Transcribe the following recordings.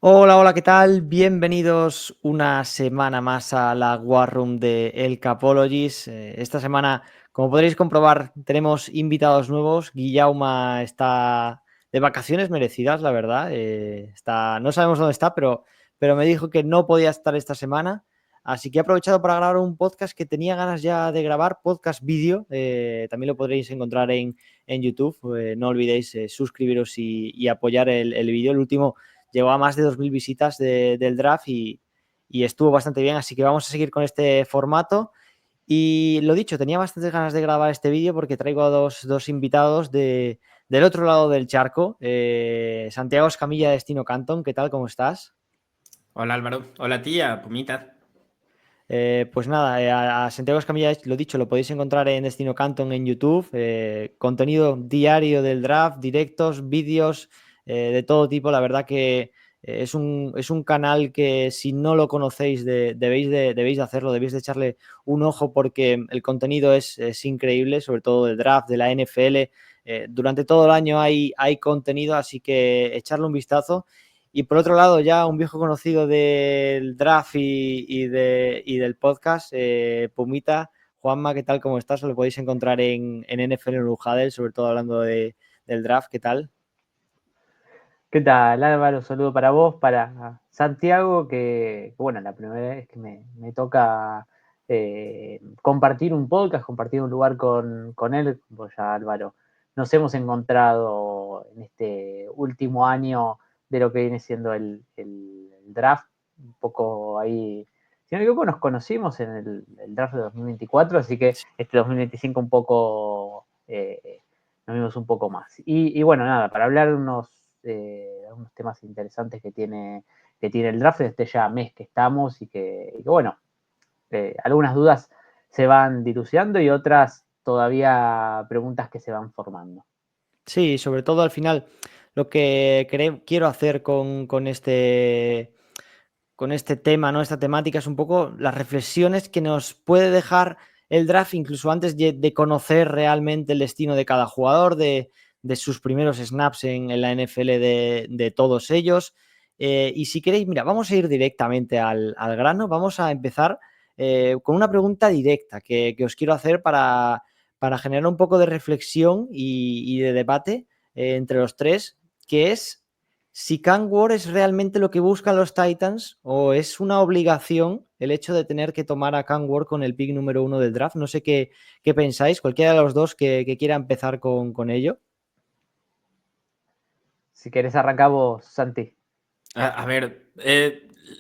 Hola, hola, ¿qué tal? Bienvenidos una semana más a la War Room de El Capologist. Esta semana, como podréis comprobar, tenemos invitados nuevos. Guillauma está de vacaciones merecidas, la verdad. No sabemos dónde está, pero me dijo que no podía estar esta semana. Así que he aprovechado para grabar un podcast que tenía ganas ya de grabar, podcast vídeo. También lo podréis encontrar en YouTube. No olvidéis suscribiros y apoyar el vídeo. El último llegó a más de 2.000 visitas del draft y estuvo bastante bien, así que vamos a seguir con este formato. Y lo dicho, tenía bastantes ganas de grabar este vídeo porque traigo a dos invitados del otro lado del charco. Santiago Escamilla de Destino Canton, ¿qué tal? ¿Cómo estás? Hola Álvaro, hola tía, Pumita. Pues nada, a Santiago Escamilla, lo dicho, lo podéis encontrar en Destino Canton en YouTube. Contenido diario del draft, directos, vídeos de todo tipo. La verdad que es un canal que si no lo conocéis debéis de hacerlo, debéis de echarle un ojo porque el contenido es increíble, sobre todo del draft, de la NFL. Durante todo el año hay contenido, así que echarle un vistazo. Y por otro lado, ya un viejo conocido del draft y del podcast, Pumita, Juanma, ¿qué tal? ¿Cómo estás? Lo podéis encontrar en NFL en Ujadel, sobre todo hablando del draft, ¿qué tal? ¿Qué tal, Álvaro? Saludo para vos, para Santiago, que bueno, la primera vez que me toca compartir un podcast, compartir un lugar con él, pues ya Álvaro, nos hemos encontrado en este último año de lo que viene siendo el draft, un poco ahí, si no me equivoco, nos conocimos en el draft de 2024, así que este 2025 un poco, nos vimos un poco más. Y bueno, nada, para hablar unos temas interesantes que tiene el draft en este ya mes que estamos y que bueno, algunas dudas se van dilucidando y otras todavía preguntas que se van formando. Sí, sobre todo al final, lo que quiero hacer con este tema, ¿no? Esta temática es un poco las reflexiones que nos puede dejar el draft, incluso antes de conocer realmente el destino de cada jugador, de sus primeros snaps en la NFL de todos ellos. Y si queréis, mira, vamos a ir directamente al grano. Vamos a empezar con una pregunta directa que os quiero hacer para generar un poco de reflexión y de debate entre los tres, que es si Cam Ward es realmente lo que buscan los Titans o es una obligación el hecho de tener que tomar a Cam Ward con el pick número 1 del draft. No sé qué pensáis, cualquiera de los dos que quiera empezar con ello. Si querés arrancamos, Santi. A ver,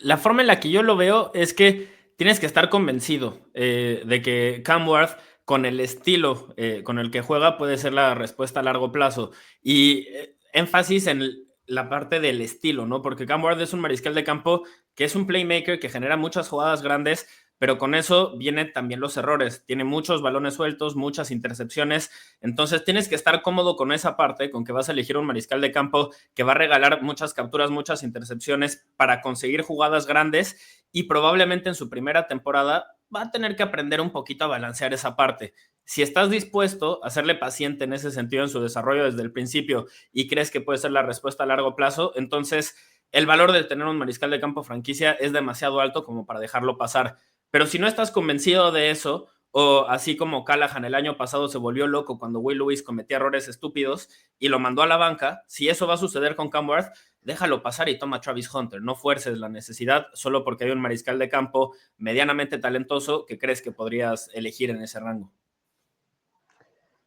la forma en la que yo lo veo es que tienes que estar convencido de que Cam Ward, con el estilo con el que juega, puede ser la respuesta a largo plazo. Y énfasis en la parte del estilo, ¿no? Porque Cam Ward es un mariscal de campo que es un playmaker que genera muchas jugadas grandes, pero con eso vienen también los errores. Tiene muchos balones sueltos, muchas intercepciones. Entonces tienes que estar cómodo con esa parte, con que vas a elegir un mariscal de campo que va a regalar muchas capturas, muchas intercepciones para conseguir jugadas grandes y probablemente en su primera temporada va a tener que aprender un poquito a balancear esa parte. Si estás dispuesto a serle paciente en ese sentido en su desarrollo desde el principio y crees que puede ser la respuesta a largo plazo, entonces el valor de tener un mariscal de campo franquicia es demasiado alto como para dejarlo pasar. Pero si no estás convencido de eso, o así como Callahan el año pasado se volvió loco cuando Will Lewis cometía errores estúpidos y lo mandó a la banca, si eso va a suceder con Cam Ward, déjalo pasar y toma a Travis Hunter. No fuerces la necesidad solo porque hay un mariscal de campo medianamente talentoso que crees que podrías elegir en ese rango.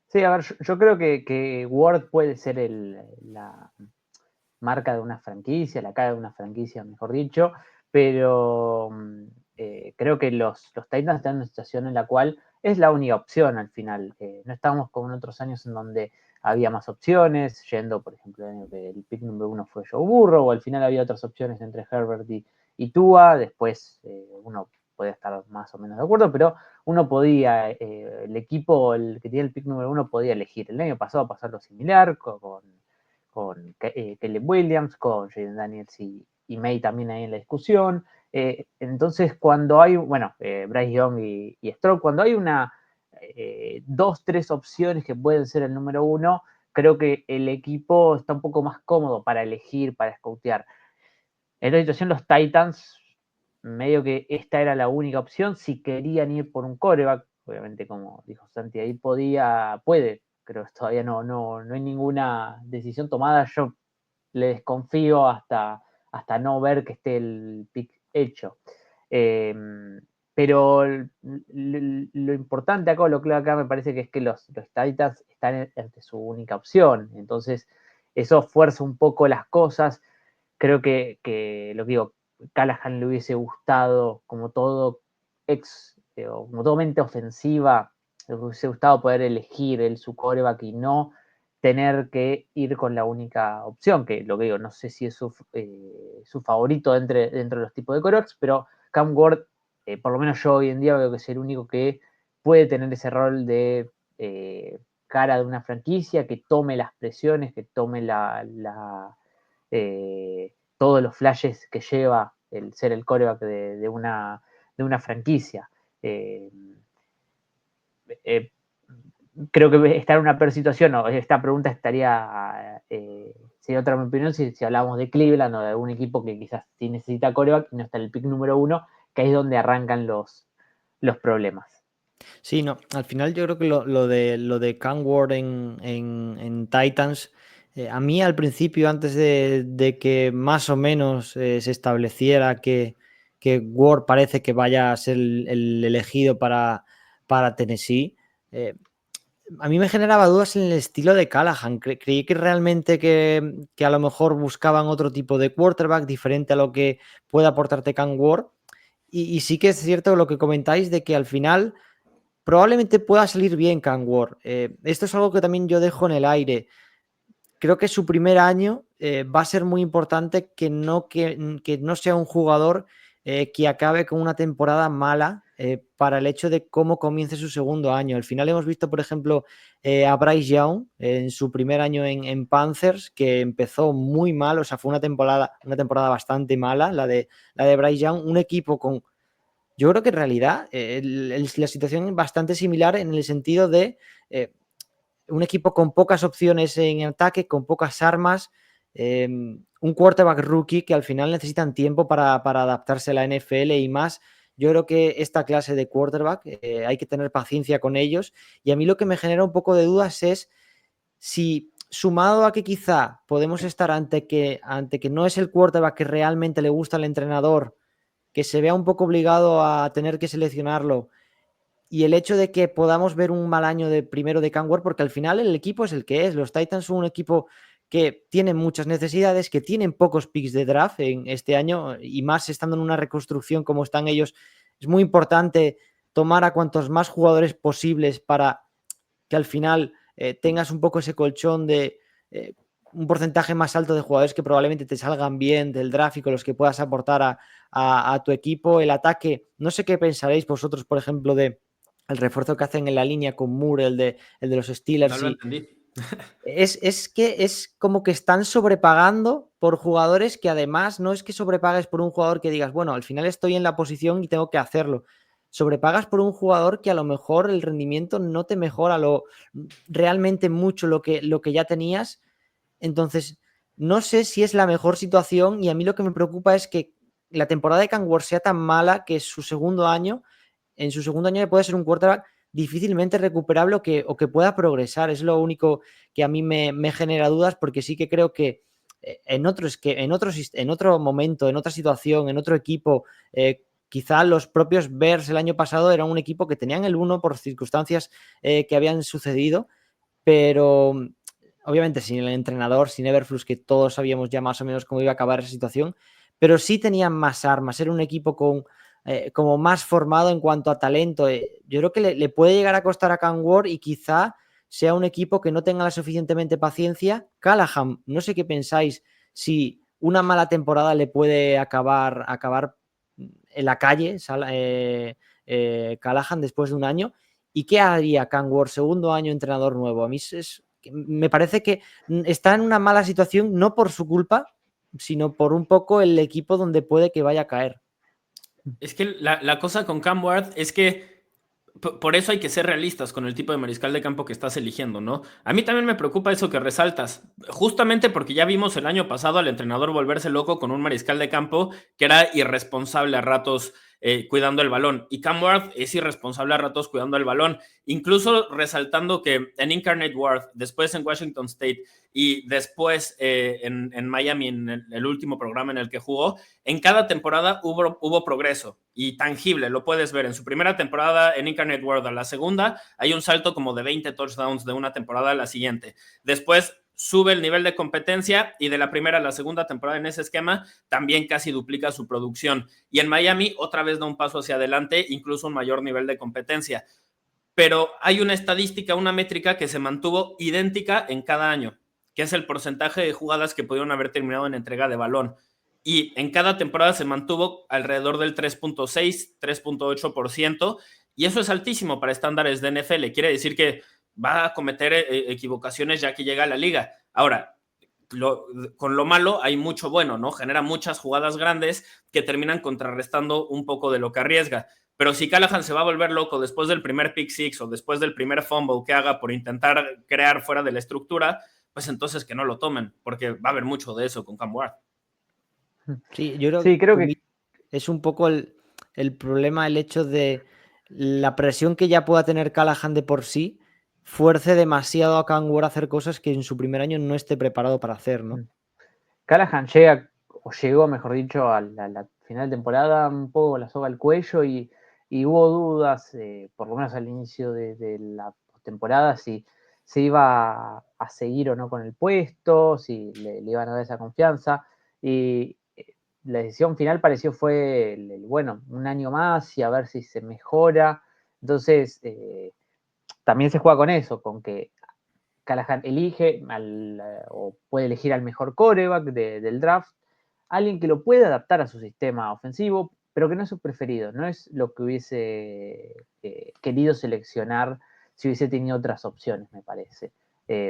Sí, a ver, yo creo que Ward puede ser la marca de una franquicia, la cara de una franquicia, mejor dicho, pero creo que los Titans están en una situación en la cual es la única opción al final. No estamos como en otros años en donde había más opciones, yendo, por ejemplo, el año que el pick número 1 fue Joe Burrow, o al final había otras opciones entre Herbert y Tua, después uno podía estar más o menos de acuerdo, pero uno podía, el equipo, el que tiene el pick número 1 podía elegir. El año pasado pasó lo similar con Caleb Williams, con Jaden Daniels y May también ahí en la discusión. Entonces, cuando hay, bueno, Bryce Young y Stroke, cuando hay dos, tres opciones que pueden ser el número 1, creo que el equipo está un poco más cómodo para elegir, para scoutear. En esta situación los Titans, medio que esta era la única opción, si querían ir por un quarterback, obviamente como dijo Santi, ahí puede, pero todavía no hay ninguna decisión tomada. Yo le desconfío hasta no ver que esté el pick hecho. Pero lo importante acá, lo clave acá me parece que es que los Titans están ante su única opción. Entonces, eso fuerza un poco las cosas. Creo que lo que digo, Callahan le hubiese gustado como todo como todo mente ofensiva, le hubiese gustado poder elegir su quarterback y no tener que ir con la única opción, que lo que digo, no sé si es su favorito dentro de los tipos de quarterbacks, pero Cam Ward, por lo menos yo hoy en día veo que es el único que puede tener ese rol de cara de una franquicia, que tome las presiones, que tome todos los flashes que lleva el ser el quarterback de una franquicia. Creo que estar en una peor situación, o esta pregunta estaría, sería otra mi opinión, si hablamos de Cleveland o de algún equipo que quizás sí necesita quarterback y no está en el pick número 1, que ahí es donde arrancan los problemas. Sí, no, al final yo creo que lo de Cam Ward en Titans, a mí al principio, antes de que más o menos se estableciera que Ward parece que vaya a ser el elegido para Tennessee, a mí me generaba dudas en el estilo de Callahan. Creí que realmente que a lo mejor buscaban otro tipo de quarterback diferente a lo que puede aportarte Cam Ward. Y sí que es cierto lo que comentáis de que al final probablemente pueda salir bien Cam Ward. Esto es algo que también yo dejo en el aire. Creo que su primer año va a ser muy importante que no sea un jugador que acabe con una temporada mala para el hecho de cómo comience su segundo año. Al final hemos visto, por ejemplo, a Bryce Young en su primer año en Panthers, que empezó muy mal, o sea, fue una temporada bastante mala, la de Bryce Young, un equipo con... Yo creo que en realidad la situación es bastante similar en el sentido de un equipo con pocas opciones en ataque, con pocas armas, un quarterback rookie que al final necesitan tiempo para adaptarse a la NFL y más. Yo creo que esta clase de quarterback hay que tener paciencia con ellos, y a mí lo que me genera un poco de dudas es si, sumado a que quizá podemos estar ante que no es el quarterback que realmente le gusta al entrenador, que se vea un poco obligado a tener que seleccionarlo, y el hecho de que podamos ver un mal año primero de Cam Ward, porque al final el equipo es el que es. Los Titans son un equipo que tiene muchas necesidades, que tienen pocos picks de draft en este año, y más estando en una reconstrucción como están ellos. Es muy importante tomar a cuantos más jugadores posibles para que al final tengas un poco ese colchón de un porcentaje más alto de jugadores que probablemente te salgan bien del draft y con los que puedas aportar a tu equipo. El ataque, no sé qué pensaréis vosotros, por ejemplo, de el refuerzo que hacen en la línea con Moore, el de los Steelers. No lo entendí. Es que es como que están sobrepagando por jugadores que además no es que sobrepagues por un jugador que digas, bueno, al final estoy en la posición y tengo que hacerlo. Sobrepagas por un jugador que a lo mejor el rendimiento no te mejora realmente mucho lo que ya tenías. Entonces, no sé si es la mejor situación, y a mí lo que me preocupa es que la temporada de Cam Ward sea tan mala que en su segundo año puede ser un quarterback difícilmente recuperable o que pueda progresar. Es lo único que a mí me genera dudas, porque sí que creo que en otro momento, en otra situación, en otro equipo, quizá los propios Bears el año pasado eran un equipo que tenían el 1 por circunstancias que habían sucedido, pero obviamente sin el entrenador, sin Eberflus, que todos sabíamos ya más o menos cómo iba a acabar esa situación, pero sí tenían más armas. Era un equipo como más formado en cuanto a talento. Yo creo que le puede llegar a costar a Cam Ward, y quizá sea un equipo que no tenga la suficientemente paciencia. Callahan, no sé qué pensáis, si una mala temporada le puede acabar en la calle, Callahan, después de un año. ¿Y qué haría Cam Ward, segundo año entrenador nuevo? A mí me parece que está en una mala situación, no por su culpa, sino por un poco el equipo donde puede que vaya a caer. Es que la cosa con Cam Ward es que por eso hay que ser realistas con el tipo de mariscal de campo que estás eligiendo, ¿no? A mí también me preocupa eso que resaltas, justamente porque ya vimos el año pasado al entrenador volverse loco con un mariscal de campo que era irresponsable a ratos cuidando el balón. Y Cam Ward es irresponsable a ratos cuidando el balón, incluso resaltando que en Incarnate Ward, después en Washington State y después en Miami, en el último programa en el que jugó, en cada temporada hubo progreso y tangible, lo puedes ver. En su primera temporada en Incarnate World a la segunda, hay un salto como de 20 touchdowns de una temporada a la siguiente. Después sube el nivel de competencia y de la primera a la segunda temporada en ese esquema también casi duplica su producción. Y en Miami otra vez da un paso hacia adelante, incluso un mayor nivel de competencia. Pero hay una estadística, una métrica que se mantuvo idéntica en cada año, que es el porcentaje de jugadas que pudieron haber terminado en entrega de balón. Y en cada temporada se mantuvo alrededor del 3.6, 3.8%, y eso es altísimo para estándares de NFL. Quiere decir que va a cometer equivocaciones ya que llega a la liga. Ahora, con lo malo hay mucho bueno, ¿no? Genera muchas jugadas grandes que terminan contrarrestando un poco de lo que arriesga. Pero si Callahan se va a volver loco después del primer pick six o después del primer fumble que haga por intentar crear fuera de la estructura, pues entonces que no lo tomen, porque va a haber mucho de eso con Cam Ward. Sí, yo creo que es un poco el problema, el hecho de la presión que ya pueda tener Callahan de por sí, fuerce demasiado a Cam Ward a hacer cosas que en su primer año no esté preparado para hacer, ¿no? Callahan llegó, mejor dicho, a la final de temporada un poco la soga al cuello y hubo dudas, por lo menos al inicio de la temporada, si se iba a seguir o no con el puesto, si le iban a dar esa confianza. Y la decisión final pareció fue, bueno, un año más y a ver si se mejora. Entonces, también se juega con eso, con que Callahan elige o puede elegir al mejor quarterback del draft, alguien que lo puede adaptar a su sistema ofensivo, pero que no es su preferido, no es lo que hubiese querido seleccionar si hubiese tenido otras opciones, me parece,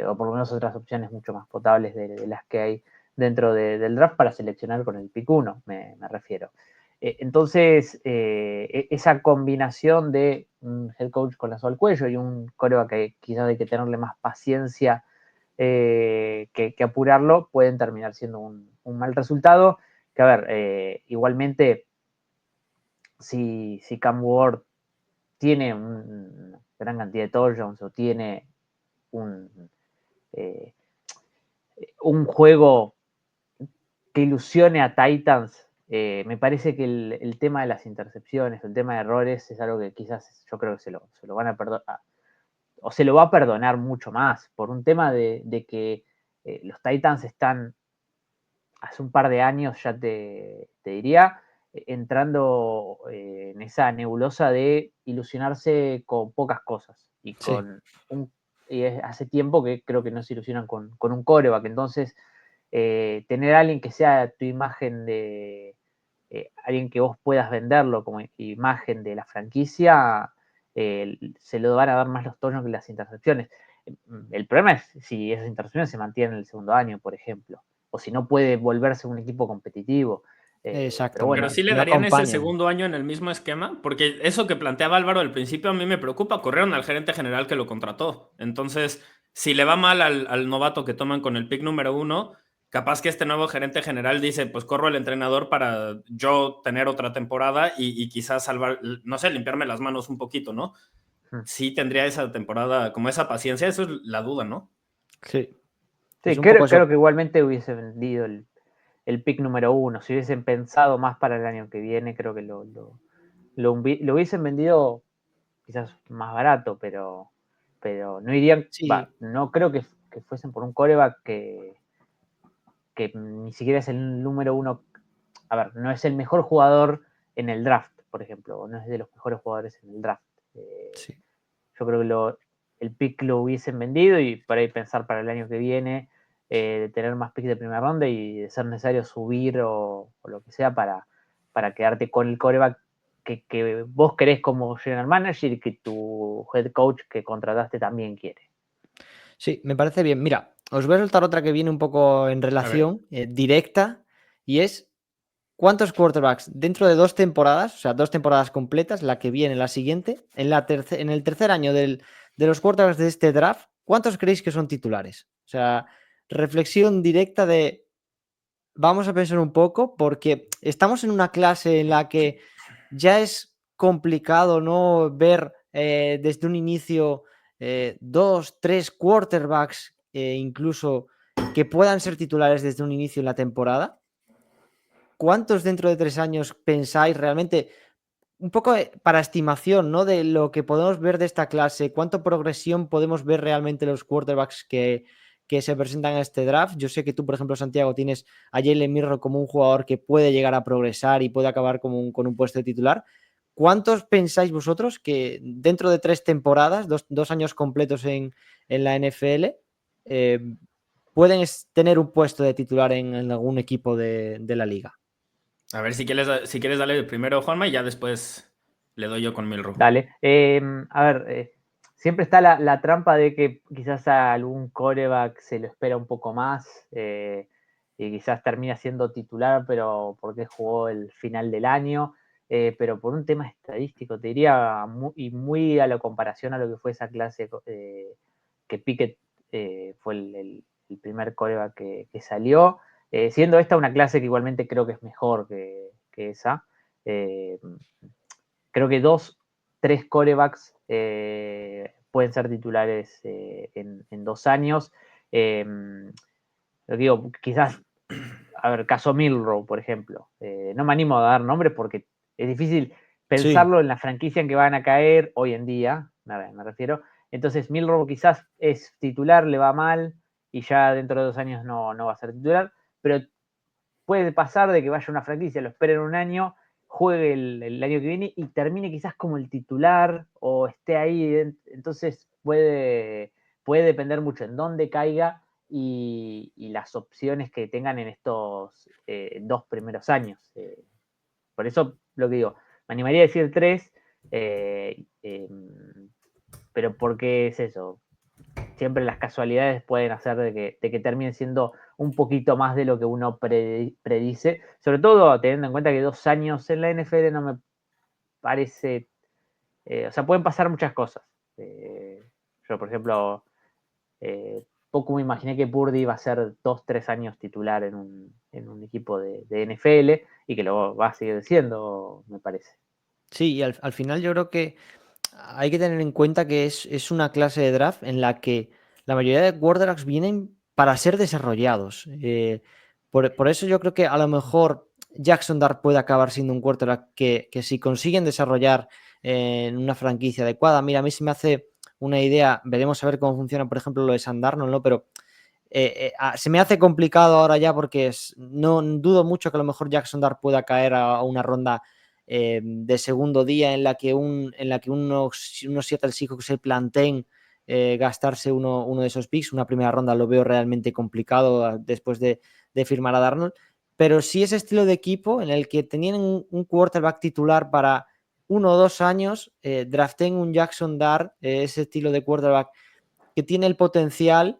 o por lo menos otras opciones mucho más potables de las que hay dentro del draft para seleccionar con el pick 1, me refiero. Entonces, esa combinación de un head coach con la soga al cuello y un quarterback que quizás hay que tenerle más paciencia que apurarlo, pueden terminar siendo un mal resultado. Que a ver, igualmente, si Cam Ward tiene una gran cantidad de touchdowns o tiene eh, un juego que ilusione a Titans, me parece que el tema de las intercepciones, el tema de errores, es algo que quizás yo creo que se lo van a perdonar, o se lo va a perdonar mucho más, por un tema de que los Titans están, hace un par de años ya te diría, entrando en esa nebulosa de ilusionarse con pocas cosas y con hace tiempo que creo que no se ilusionan con un quarterback. Entonces, tener a alguien que sea tu imagen de alguien que vos puedas venderlo como imagen de la franquicia, se lo van a dar más los tonos que las intercepciones. El problema es si esas intercepciones se mantienen en el segundo año, por ejemplo, o si no puede volverse un equipo competitivo. Exacto. Pero bueno, Pero sí le no darían ese acompañan. segundo año en el mismo esquema, porque eso que planteaba Álvaro al principio a mí me preocupa. Corrieron al gerente general que lo contrató. Entonces, si le va mal al novato que toman con el pick número 1, capaz que este nuevo gerente general dice, pues corro al entrenador para yo tener otra temporada y quizás salvar, no sé, limpiarme las manos un poquito, ¿no? Sí tendría esa temporada, como esa paciencia, eso es la duda, ¿no? Sí. Sí, Es un poco eso. creo que igualmente hubiese vendido el pick número 1. Si hubiesen pensado más para el año que viene, creo que lo hubiesen vendido quizás más barato, pero no irían, Sí. no creo que fuesen por un quarterback que ni siquiera es el número 1. A ver, no es el mejor jugador en el draft, por ejemplo, no es de los mejores jugadores en el draft. Sí. Yo creo que el pick lo hubiesen vendido y por ahí pensar para el año que viene de tener más picks de primera ronda y de ser necesario subir o lo que sea para quedarte con el quarterback que vos querés como general manager y que tu head coach que contrataste también quiere. Sí, me parece bien. Mira, os voy a soltar otra que viene un poco en relación directa y es ¿cuántos quarterbacks dentro de 2 temporadas, o sea, 2 temporadas completas, la que viene, la siguiente, en el tercer año de los quarterbacks de este draft, cuántos creéis que son titulares? O sea, reflexión directa de vamos a pensar un poco, porque estamos en una clase en la que ya es complicado, ¿no? Ver desde un inicio 2, 3 quarterbacks, incluso que puedan ser titulares desde un inicio en la temporada. ¿Cuántos dentro de 3 años pensáis realmente? Un poco para estimación, ¿no? De lo que podemos ver de esta clase, cuánta progresión podemos ver realmente los quarterbacks que se presentan a este draft. Yo sé que tú, por ejemplo, Santiago, tienes a Jalen Milroe como un jugador que puede llegar a progresar y puede acabar con un puesto de titular. ¿Cuántos pensáis vosotros que dentro de 3 temporadas, 2 años completos en la NFL, pueden tener un puesto de titular en algún equipo de la liga? A ver, si quieres darle primero, Juanma, y ya después le doy yo con Milroe. Dale. A ver, siempre está la trampa de que quizás a algún quarterback se lo espera un poco más y quizás termina siendo titular, pero porque jugó el final del año. Pero por un tema estadístico, te diría, muy a la comparación a lo que fue esa clase que Pickett fue el primer quarterback que salió. Siendo esta una clase que igualmente creo que es mejor que esa. Creo que 2, 3 quarterbacks pueden ser titulares en 2 años. Lo digo, quizás, a ver, caso Milroe, por ejemplo. No me animo a dar nombres porque es difícil pensarlo en la franquicia en que van a caer hoy en día, me refiero. Entonces, Milroe quizás es titular, le va mal y ya dentro de 2 años no va a ser titular, pero puede pasar de que vaya a una franquicia, lo esperen un año, juegue el año que viene y termine quizás como el titular o esté ahí. Entonces puede depender mucho en dónde caiga y las opciones que tengan en estos 2 primeros años. Por eso lo que digo, me animaría a decir 3, pero porque es eso. Siempre las casualidades pueden hacer de que termine siendo un poquito más de lo que uno predice, sobre todo teniendo en cuenta que 2 años en la NFL no me parece, o sea, pueden pasar muchas cosas. Yo, por ejemplo, poco me imaginé que Purdy iba a ser 2, 3 años titular en un equipo de NFL y que lo va a seguir siendo, me parece. Sí, y al final yo creo que hay que tener en cuenta que es una clase de draft en la que la mayoría de quarterbacks vienen para ser desarrollados. Por eso yo creo que a lo mejor Jackson Dart puede acabar siendo un quarterback que si consiguen desarrollar en una franquicia adecuada. Mira, a mí se me hace una idea, veremos a ver cómo funciona, por ejemplo, lo de Sam Darnold, ¿no? Pero se me hace complicado ahora ya porque no dudo mucho que a lo mejor Jackson Dart pueda caer a una ronda de segundo día en la que unos Seattle Seahawks se planteen gastarse uno de esos picks. Una primera ronda lo veo realmente complicado después de firmar a Darnold, pero sí ese estilo de equipo en el que tenían un quarterback titular para 1 o 2 años, draften un Jackson Dart, ese estilo de quarterback que tiene el potencial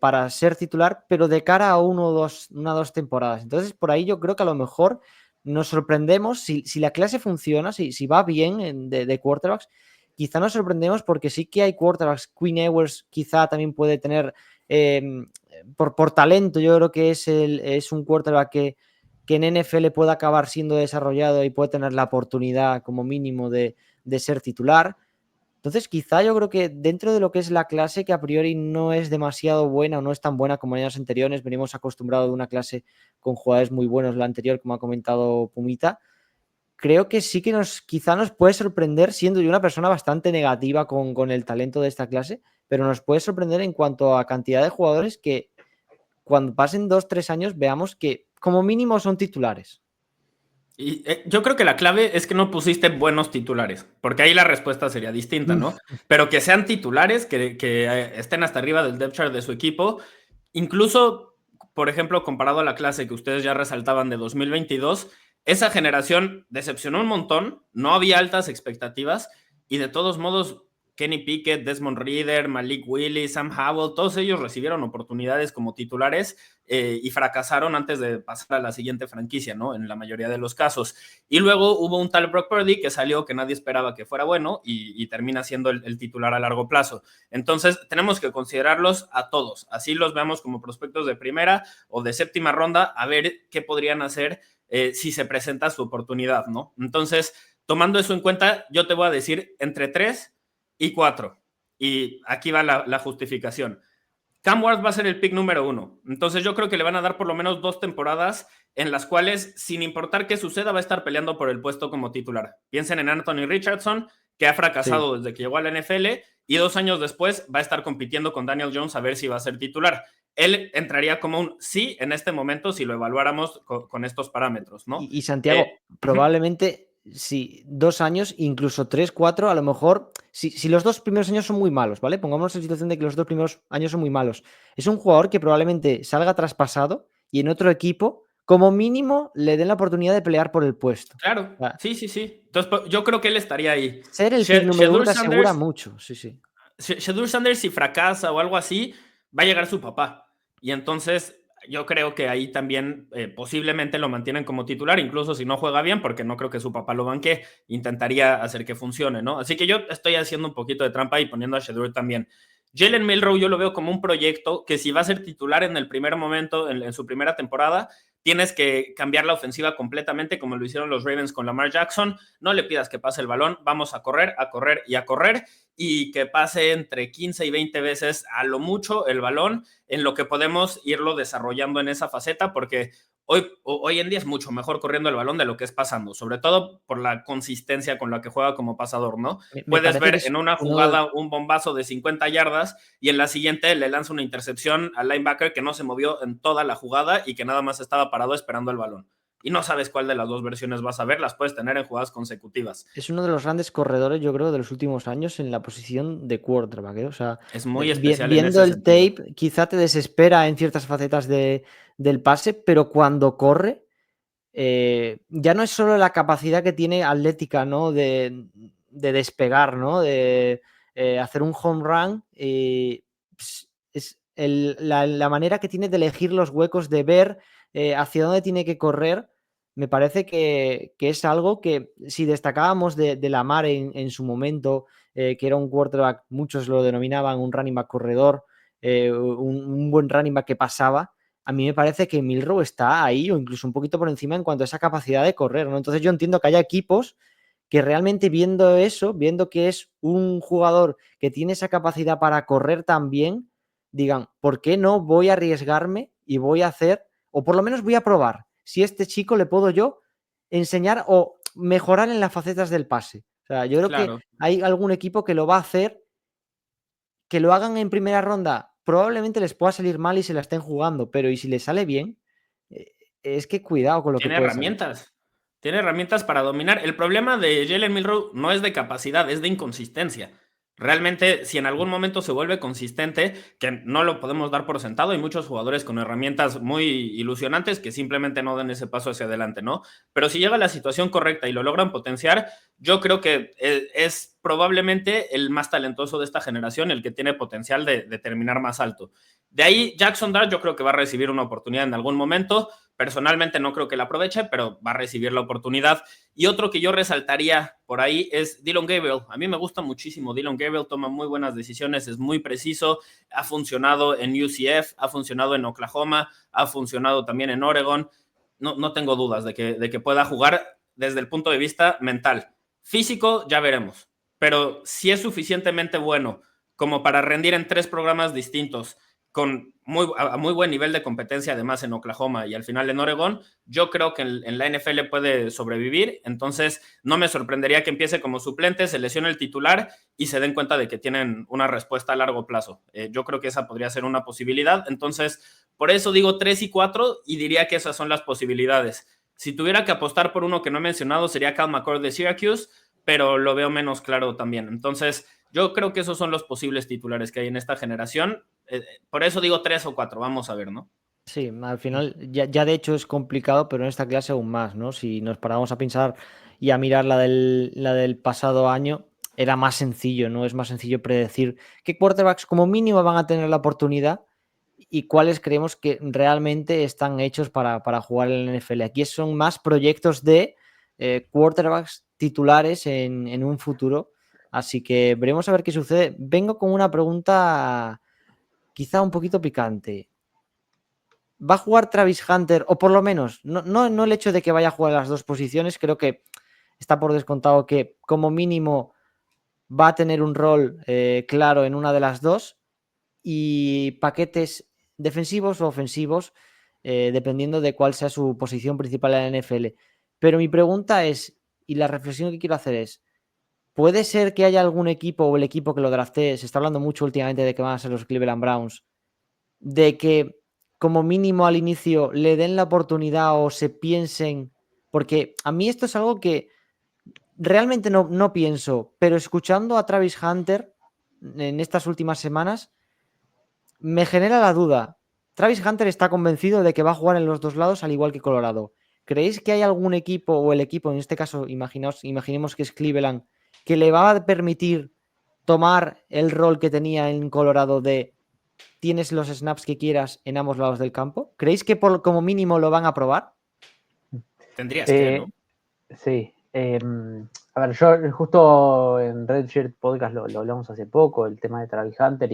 para ser titular, pero de cara a 1 o 2 temporadas. Entonces, por ahí yo creo que a lo mejor nos sorprendemos si la clase funciona, si va bien de quarterbacks, quizá nos sorprendemos porque sí que hay quarterbacks. Quinn Ewers quizá también puede tener por talento, yo creo que es un quarterback que en NFL puede acabar siendo desarrollado y puede tener la oportunidad como mínimo de ser titular. Entonces, quizá yo creo que dentro de lo que es la clase, que a priori no es demasiado buena o no es tan buena como en años anteriores, venimos acostumbrados de una clase con jugadores muy buenos, la anterior, como ha comentado Pumita, creo que sí que quizá nos puede sorprender, siendo yo una persona bastante negativa con el talento de esta clase, pero nos puede sorprender en cuanto a cantidad de jugadores que cuando pasen 2 o 3 años veamos que como mínimo son titulares. Y yo creo que la clave es que no pusiste buenos titulares, porque ahí la respuesta sería distinta, ¿no? Pero que sean titulares, que estén hasta arriba del depth chart de su equipo, incluso, por ejemplo, comparado a la clase que ustedes ya resaltaban de 2022, esa generación decepcionó un montón, no había altas expectativas y de todos modos Kenny Pickett, Desmond Ridder, Malik Willis, Sam Howell, todos ellos recibieron oportunidades como titulares y fracasaron antes de pasar a la siguiente franquicia, ¿no? En la mayoría de los casos. Y luego hubo un tal Brock Purdy que salió, que nadie esperaba que fuera bueno y termina siendo el titular a largo plazo. Entonces tenemos que considerarlos a todos, así los veamos como prospectos de primera o de séptima ronda, a ver qué podrían hacer si se presenta su oportunidad, ¿no? Entonces, tomando eso en cuenta, yo te voy a decir entre 3 y 4. Y aquí va la justificación. Cam Ward va a ser el pick número 1. Entonces yo creo que le van a dar por lo menos 2 temporadas en las cuales, sin importar qué suceda, va a estar peleando por el puesto como titular. Piensen en Anthony Richardson, que ha fracasado desde que llegó a la NFL, y 2 años después va a estar compitiendo con Daniel Jones a ver si va a ser titular. Él entraría como un sí en este momento si lo evaluáramos con estos parámetros, ¿no? Y Santiago, probablemente sí, 2 años, incluso 3, 4, a lo mejor, si los 2 primeros años son muy malos, ¿vale? Pongámonos en situación de que los 2 primeros años son muy malos. Es un jugador que probablemente salga traspasado y en otro equipo, como mínimo, le den la oportunidad de pelear por el puesto. Claro, sí. Entonces, yo creo que él estaría ahí. Ser el pick número 1 te asegura mucho, sí. Shedeur Sanders, si fracasa o algo así, va a llegar su papá. Y entonces yo creo que ahí también posiblemente lo mantienen como titular, incluso si no juega bien, porque no creo que su papá lo banque, intentaría hacer que funcione, ¿no? Así que yo estoy haciendo un poquito de trampa y poniendo a Shedeur también. Jalen Milroe yo lo veo como un proyecto que si va a ser titular en el primer momento, en su primera temporada, tienes que cambiar la ofensiva completamente como lo hicieron los Ravens con Lamar Jackson. No le pidas que pase el balón, vamos a correr y que pase entre 15 y 20 veces a lo mucho el balón, en lo que podemos irlo desarrollando en esa faceta, porque hoy en día es mucho mejor corriendo el balón de lo que es pasando, sobre todo por la consistencia con la que juega como pasador, ¿no? Puedes ver en una jugada un bombazo de 50 yardas y en la siguiente le lanza una intercepción al linebacker que no se movió en toda la jugada y que nada más estaba parado esperando el balón. Y no sabes cuál de las dos versiones vas a ver, las puedes tener en jugadas consecutivas. Es uno de los grandes corredores, yo creo, de los últimos años en la posición de quarterback, ¿eh? O sea, es muy especial viendo el tape, quizá te desespera en ciertas facetas del pase, pero cuando corre, ya no es solo la capacidad que tiene atlética, ¿no? De despegar, ¿no? De hacer un home run. Es la manera que tiene de elegir los huecos, de ver hacia dónde tiene que correr. Me parece que es algo que si destacábamos de Lamar en su momento, que era un quarterback, muchos lo denominaban un running back corredor, un buen running back que pasaba. A mí me parece que Milroe está ahí o incluso un poquito por encima en cuanto a esa capacidad de correr, ¿no? Entonces yo entiendo que haya equipos que realmente viendo eso, viendo que es un jugador que tiene esa capacidad para correr también, digan, ¿por qué no voy a arriesgarme y voy a hacer, o por lo menos voy a probar si a este chico le puedo yo enseñar o mejorar en las facetas del pase? O sea, yo creo que hay algún equipo que lo va a hacer, que lo hagan en primera ronda, probablemente les pueda salir mal y se la estén jugando, pero y si les sale bien, es que cuidado con lo que puede salir. Tiene herramientas para dominar. El problema de Jalen Milroe no es de capacidad, es de inconsistencia. Realmente, si en algún momento se vuelve consistente, que no lo podemos dar por sentado, hay muchos jugadores con herramientas muy ilusionantes que simplemente no dan ese paso hacia adelante, ¿no? Pero si llega a la situación correcta y lo logran potenciar, yo creo que es probablemente el más talentoso de esta generación, el que tiene potencial de terminar más alto. De ahí, Jackson Dart yo creo que va a recibir una oportunidad en algún momento. Personalmente no creo que la aproveche, pero va a recibir la oportunidad. Y otro que yo resaltaría por ahí es Dillon Gabriel. A mí me gusta muchísimo Dillon Gabriel, toma muy buenas decisiones, es muy preciso, ha funcionado en UCF, ha funcionado en Oklahoma, ha funcionado también en Oregon. No tengo dudas de que pueda jugar desde el punto de vista mental. Físico, ya veremos. Pero si es suficientemente bueno como para rendir en 3 programas distintos, con a muy buen nivel de competencia además en Oklahoma y al final en Oregon, yo creo que en la NFL puede sobrevivir. Entonces no me sorprendería que empiece como suplente, se lesione el titular y se den cuenta de que tienen una respuesta a largo plazo. Yo creo que esa podría ser una posibilidad. Entonces por eso digo 3 y 4 y diría que esas son las posibilidades. Si tuviera que apostar por uno que no he mencionado sería Cal McCord de Syracuse, pero lo veo menos claro también. Entonces yo creo que esos son los posibles titulares que hay en esta generación. Por eso digo 3 o 4, vamos a ver, ¿no? Sí, al final ya de hecho es complicado, pero en esta clase aún más, ¿no? Si nos paramos a pensar y a mirar la del pasado año, era más sencillo, ¿no? Es más sencillo predecir qué quarterbacks como mínimo van a tener la oportunidad y cuáles creemos que realmente están hechos para jugar en el NFL. Aquí son más proyectos de quarterbacks titulares en un futuro, así que veremos a ver qué sucede. Vengo con una pregunta quizá un poquito picante. ¿Va a jugar Travis Hunter? O por lo menos, no el hecho de que vaya a jugar en las dos posiciones, creo que está por descontado que como mínimo va a tener un rol claro en una de las dos y paquetes defensivos o ofensivos, dependiendo de cuál sea su posición principal en la NFL. Pero mi pregunta es, y la reflexión que quiero hacer es, ¿puede ser que haya algún equipo o el equipo que lo draftee? Se está hablando mucho últimamente de que van a ser los Cleveland Browns, de que como mínimo al inicio le den la oportunidad o se piensen, porque a mí esto es algo que realmente no pienso, pero escuchando a Travis Hunter en estas últimas semanas, me genera la duda. Travis Hunter está convencido de que va a jugar en los dos lados al igual que Colorado. ¿Creéis que hay algún equipo o el equipo, en este caso imaginemos que es Cleveland, que le va a permitir tomar el rol que tenía en Colorado de tienes los snaps que quieras en ambos lados del campo? ¿Creéis que como mínimo lo van a probar? Tendrías que, ¿no? Sí. A ver, yo justo en Redshirt Podcast lo hablamos hace poco, el tema de Travis Hunter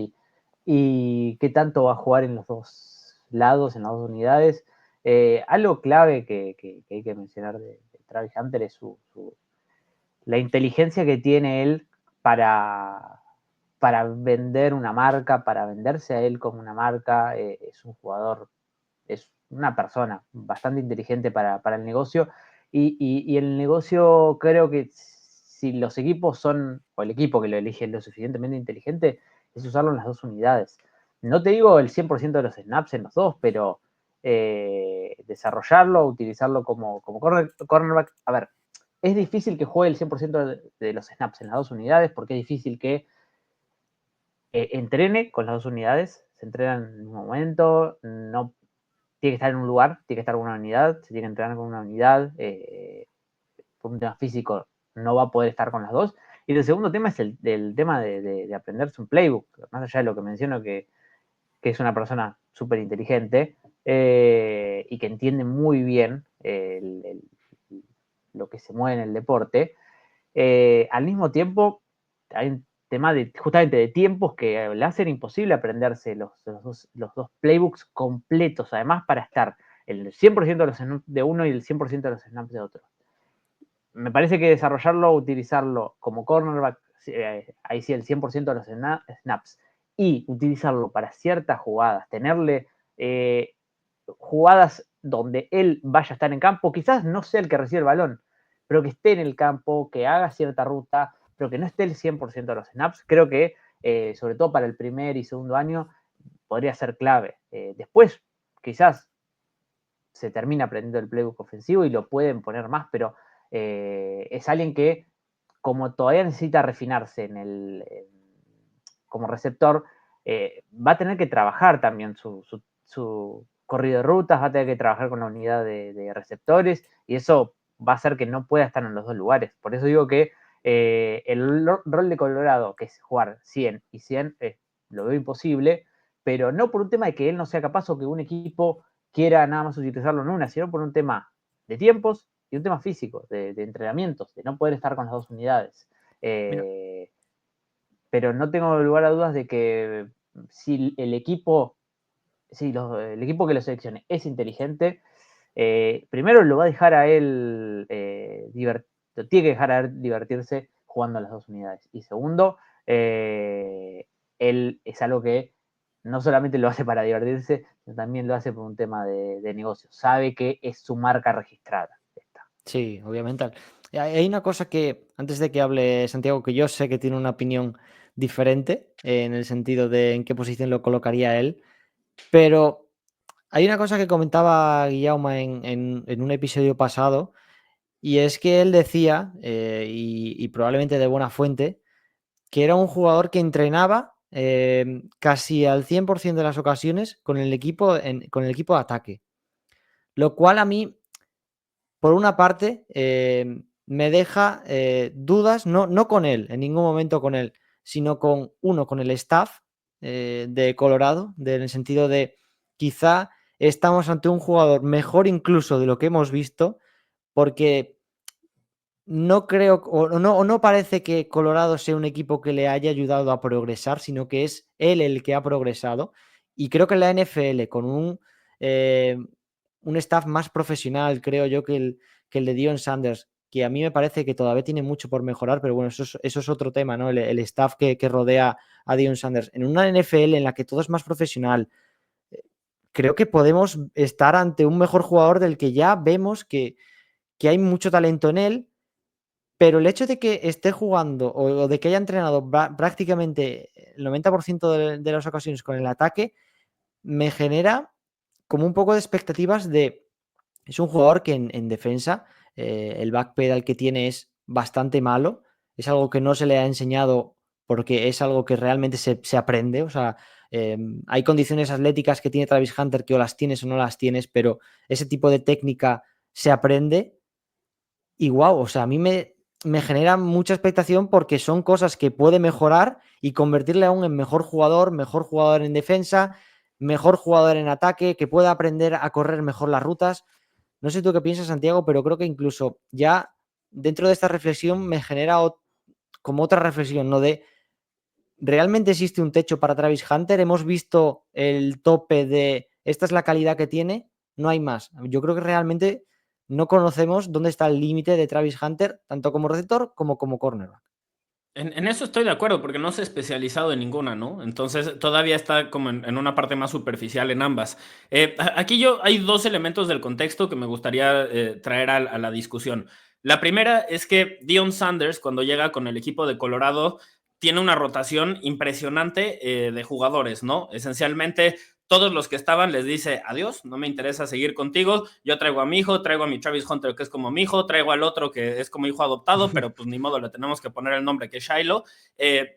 y qué tanto va a jugar en los dos lados, en las dos unidades. Algo clave que hay que mencionar de Travis Hunter es la inteligencia que tiene él para vender una marca, para venderse a él como una marca. Es un jugador, es una persona bastante inteligente para el negocio y el negocio creo que si los equipos son, o el equipo que lo elige es lo suficientemente inteligente, es usarlo en las dos unidades. No te digo el 100% de los snaps en los dos, pero desarrollarlo, utilizarlo como cornerback. A ver, es difícil que juegue el 100% de los snaps en las dos unidades porque es difícil que entrene con las dos unidades, se entrenan en el mismo momento, no tiene que estar en un lugar, tiene que estar en una unidad, se tiene que entrenar con una unidad, por un tema físico no va a poder estar con las dos. Y el segundo tema es el tema de aprenderse un playbook, más allá de lo que menciono que es una persona súper inteligente y que entiende muy bien lo que se mueve en el deporte. Al mismo tiempo, hay un tema justamente de tiempos que le hacen imposible aprenderse los dos playbooks completos, además para estar el 100% de los snaps de uno y el 100% de los snaps de otro. Me parece que desarrollarlo, utilizarlo como cornerback, ahí sí el 100% de los snaps, y utilizarlo para ciertas jugadas, tenerle jugadas donde él vaya a estar en campo, quizás no sea el que recibe el balón, pero que esté en el campo, que haga cierta ruta, pero que no esté el 100% de los snaps, creo que sobre todo para el primer y segundo año podría ser clave. Después quizás se termina aprendiendo el playbook ofensivo y lo pueden poner más, pero es alguien que como todavía necesita refinarse como receptor, va a tener que trabajar también su corrido de rutas, va a tener que trabajar con la unidad de receptores y eso va a hacer que no pueda estar en los dos lugares. Por eso digo que el rol de Colorado, que es jugar 100 y 100, lo veo imposible, pero no por un tema de que él no sea capaz o que un equipo quiera nada más utilizarlo en una, sino por un tema de tiempos y un tema físico, de entrenamientos, de no poder estar con las dos unidades. Pero no tengo lugar a dudas de que si el equipo, el equipo que lo seleccione es inteligente, primero lo va a dejar a él lo tiene que dejar a él divertirse jugando a las dos unidades. Y segundo, él es algo que no solamente lo hace para divertirse, sino también lo hace por un tema de negocio. Sabe que es su marca registrada. Sí, obviamente. Hay una cosa que, antes de que hable Santiago, que yo sé que tiene una opinión diferente en el sentido de en qué posición lo colocaría él, pero hay una cosa que comentaba Guillaume en un episodio pasado y es que él decía, y probablemente de buena fuente, que era un jugador que entrenaba casi al 100% de las ocasiones con el equipo de ataque. Lo cual a mí, por una parte, me deja dudas, no con él, en ningún momento con él, sino con el staff de Colorado, en el sentido de quizá estamos ante un jugador mejor incluso de lo que hemos visto, porque no creo o no parece que Colorado sea un equipo que le haya ayudado a progresar, sino que es él el que ha progresado. Y creo que en la NFL, con un staff más profesional, creo yo, que el de Deion Sanders, que a mí me parece que todavía tiene mucho por mejorar, pero bueno, eso es otro tema, ¿no? El staff que rodea a Deion Sanders. En una NFL en la que todo es más profesional, creo que podemos estar ante un mejor jugador del que ya vemos que hay mucho talento en él, pero el hecho de que esté jugando o de que haya entrenado prácticamente el 90% de las ocasiones con el ataque, me genera como un poco de expectativas de... Es un jugador que en defensa el backpedal que tiene es bastante malo. Es algo que no se le ha enseñado porque es algo que realmente se aprende. O sea, hay condiciones atléticas que tiene Travis Hunter que o las tienes o no las tienes, pero ese tipo de técnica se aprende. Y wow, o sea, a mí me genera mucha expectación porque son cosas que puede mejorar y convertirle aún en mejor jugador en defensa, mejor jugador en ataque, que pueda aprender a correr mejor las rutas. No sé tú qué piensas, Santiago, pero creo que incluso ya dentro de esta reflexión me genera como otra reflexión, ¿no? De, ¿realmente existe un techo para Travis Hunter? ¿Hemos visto el tope de esta es la calidad que tiene? No hay más. Yo creo que realmente no conocemos dónde está el límite de Travis Hunter, tanto como receptor como cornerback. En eso estoy de acuerdo, porque no se ha especializado en ninguna, ¿no? Entonces todavía está como en una parte más superficial en ambas. Aquí hay dos elementos del contexto que me gustaría traer a la discusión. La primera es que Deion Sanders, cuando llega con el equipo de Colorado, tiene una rotación impresionante de jugadores, ¿no? Esencialmente, todos los que estaban les dice adiós, no me interesa seguir contigo, yo traigo a mi hijo, traigo a mi Travis Hunter que es como mi hijo, traigo al otro que es como hijo adoptado, pero pues ni modo, le tenemos que poner el nombre que es Shiloh,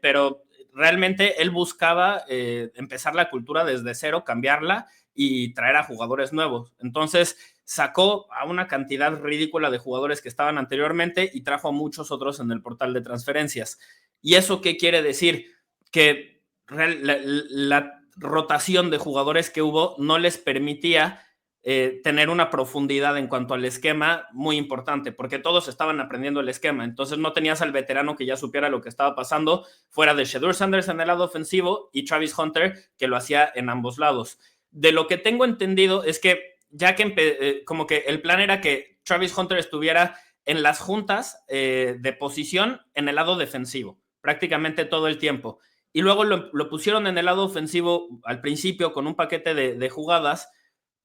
pero realmente él buscaba empezar la cultura desde cero, cambiarla y traer a jugadores nuevos. Entonces sacó a una cantidad ridícula de jugadores que estaban anteriormente y trajo a muchos otros en el portal de transferencias. ¿Y eso qué quiere decir? Que la rotación de jugadores que hubo no les permitía tener una profundidad en cuanto al esquema muy importante, porque todos estaban aprendiendo el esquema, entonces no tenías al veterano que ya supiera lo que estaba pasando, fuera de Shedeur Sanders en el lado ofensivo y Travis Hunter que lo hacía en ambos lados. De lo que tengo entendido es que ya que como que el plan era que Travis Hunter estuviera en las juntas de posición en el lado defensivo, prácticamente todo el tiempo. Y luego lo pusieron en el lado ofensivo al principio con un paquete de jugadas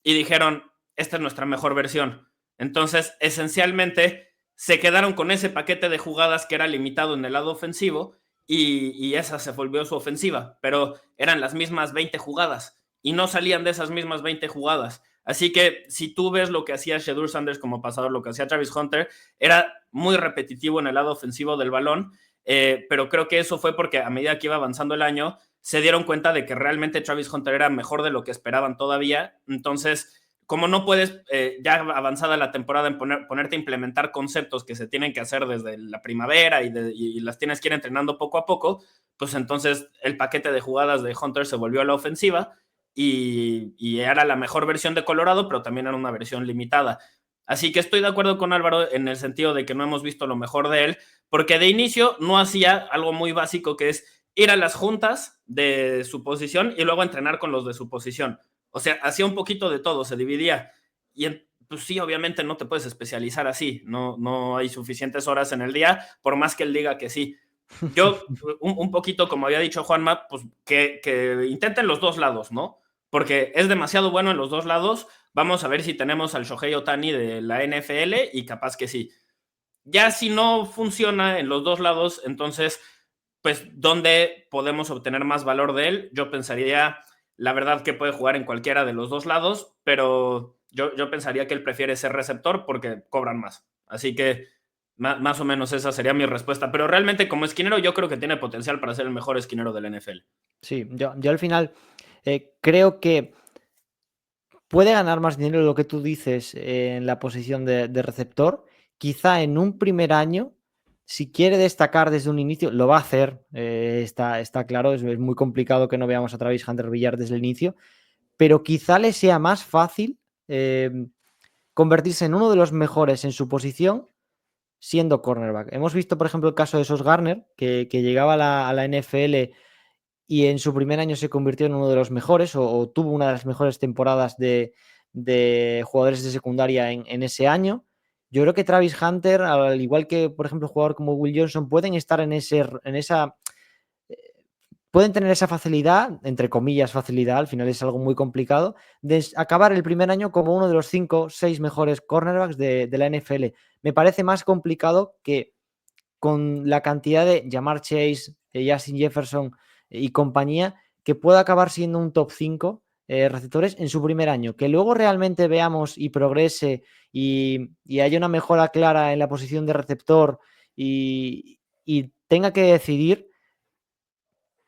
y dijeron, esta es nuestra mejor versión. Entonces, esencialmente, se quedaron con ese paquete de jugadas que era limitado en el lado ofensivo y esa se volvió su ofensiva, pero eran las mismas 20 jugadas y no salían de esas mismas 20 jugadas. Así que si tú ves lo que hacía Shedeur Sanders como pasador, lo que hacía Travis Hunter, era muy repetitivo en el lado ofensivo del balón, pero creo que eso fue porque a medida que iba avanzando el año, se dieron cuenta de que realmente Travis Hunter era mejor de lo que esperaban todavía. Entonces, como no puedes ya avanzada la temporada en ponerte a implementar conceptos que se tienen que hacer desde la primavera y las tienes que ir entrenando poco a poco, pues entonces el paquete de jugadas de Hunter se volvió a la ofensiva y era la mejor versión de Colorado, pero también era una versión limitada. Así que estoy de acuerdo con Álvaro en el sentido de que no hemos visto lo mejor de él, porque de inicio no hacía algo muy básico que es ir a las juntas de su posición y luego entrenar con los de su posición. O sea, hacía un poquito de todo, se dividía. Y pues sí, obviamente no te puedes especializar así, no hay suficientes horas en el día, por más que él diga que sí. Yo, un poquito, como había dicho Juanma, pues que intenten los dos lados, ¿no? Porque es demasiado bueno en los dos lados. Vamos a ver si tenemos al Shohei Ohtani de la NFL y capaz que sí. Ya si no funciona en los dos lados, entonces, pues, ¿dónde podemos obtener más valor de él? Yo pensaría, la verdad, que puede jugar en cualquiera de los dos lados, pero yo pensaría que él prefiere ser receptor porque cobran más. Así que más o menos esa sería mi respuesta. Pero realmente como esquinero yo creo que tiene potencial para ser el mejor esquinero del NFL. Sí, yo al final creo que puede ganar más dinero de lo que tú dices en la posición de receptor quizá en un primer año, si quiere destacar desde un inicio, lo va a hacer, está claro, es muy complicado que no veamos a Travis Hunter brillar desde el inicio, pero quizá le sea más fácil convertirse en uno de los mejores en su posición siendo cornerback. Hemos visto, por ejemplo, el caso de Sauce Gardner, que llegaba a la NFL y en su primer año se convirtió en uno de los mejores o tuvo una de las mejores temporadas de jugadores de secundaria en ese año. Yo creo que Travis Hunter, al igual que, por ejemplo, un jugador como Will Johnson, pueden estar en esa... Pueden tener esa facilidad, entre comillas facilidad, al final es algo muy complicado, de acabar el primer año como uno de los 5 o 6 mejores cornerbacks de la NFL. Me parece más complicado que con la cantidad de Ja'Marr Chase, Justin Jefferson y compañía, que pueda acabar siendo un top 5 receptores en su primer año. Que luego realmente veamos y progrese y haya una mejora clara en la posición de receptor y tenga que decidir,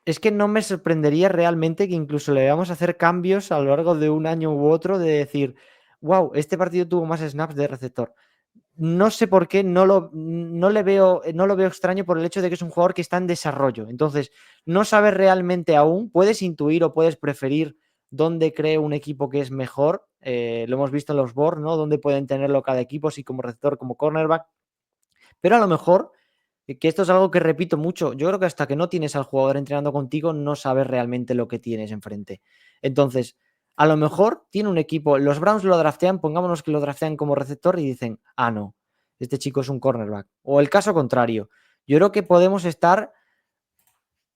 es que no me sorprendería realmente que incluso le veamos hacer cambios a lo largo de un año u otro de decir, wow, este partido tuvo más snaps de receptor. No sé por qué no lo veo extraño por el hecho de que es un jugador que está en desarrollo. Entonces, no sabes realmente aún, puedes intuir o puedes preferir dónde cree un equipo que es mejor. Lo hemos visto en los boards, ¿no? Dónde pueden tenerlo cada equipo, si como receptor, como cornerback. Pero a lo mejor, que esto es algo que repito mucho, yo creo que hasta que no tienes al jugador entrenando contigo, no sabes realmente lo que tienes enfrente. Entonces, a lo mejor tiene un equipo, los Browns lo draftean, pongámonos que lo draftean como receptor y dicen, ah, no, este chico es un cornerback. O el caso contrario, yo creo que podemos estar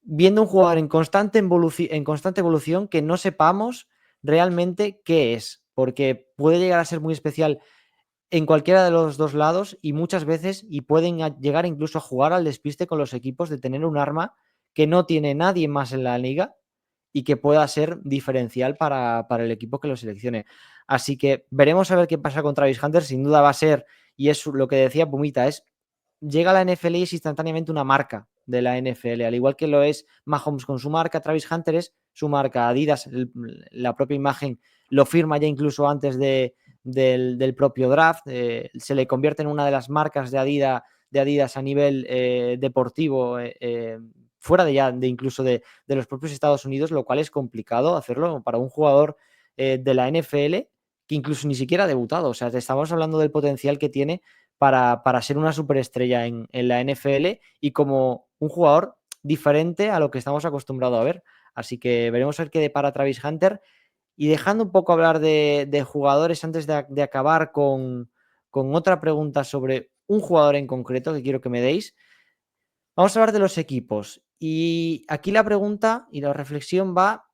viendo un jugador en constante evolución que no sepamos realmente qué es, porque puede llegar a ser muy especial en cualquiera de los dos lados y muchas veces y pueden llegar incluso a jugar al despiste con los equipos de tener un arma que no tiene nadie más en la liga y que pueda ser diferencial para el equipo que lo seleccione. Así que veremos a ver qué pasa con Travis Hunter. Sin duda va a ser, y es lo que decía Pumita, llega a la NFL y es instantáneamente una marca de la NFL, al igual que lo es Mahomes con su marca, Travis Hunter es su marca, Adidas, la propia imagen lo firma ya incluso antes del propio draft, se le convierte en una de las marcas de Adidas a nivel deportivo, fuera de incluso de los propios Estados Unidos, lo cual es complicado hacerlo para un jugador de la NFL que incluso ni siquiera ha debutado. O sea, estamos hablando del potencial que tiene para ser una superestrella en la NFL y como un jugador diferente a lo que estamos acostumbrados a ver. Así que veremos a ver qué depara Travis Hunter. Y dejando un poco hablar de jugadores antes de acabar con otra pregunta sobre un jugador en concreto que quiero que me deis, vamos a hablar de los equipos. Y aquí la pregunta y la reflexión va,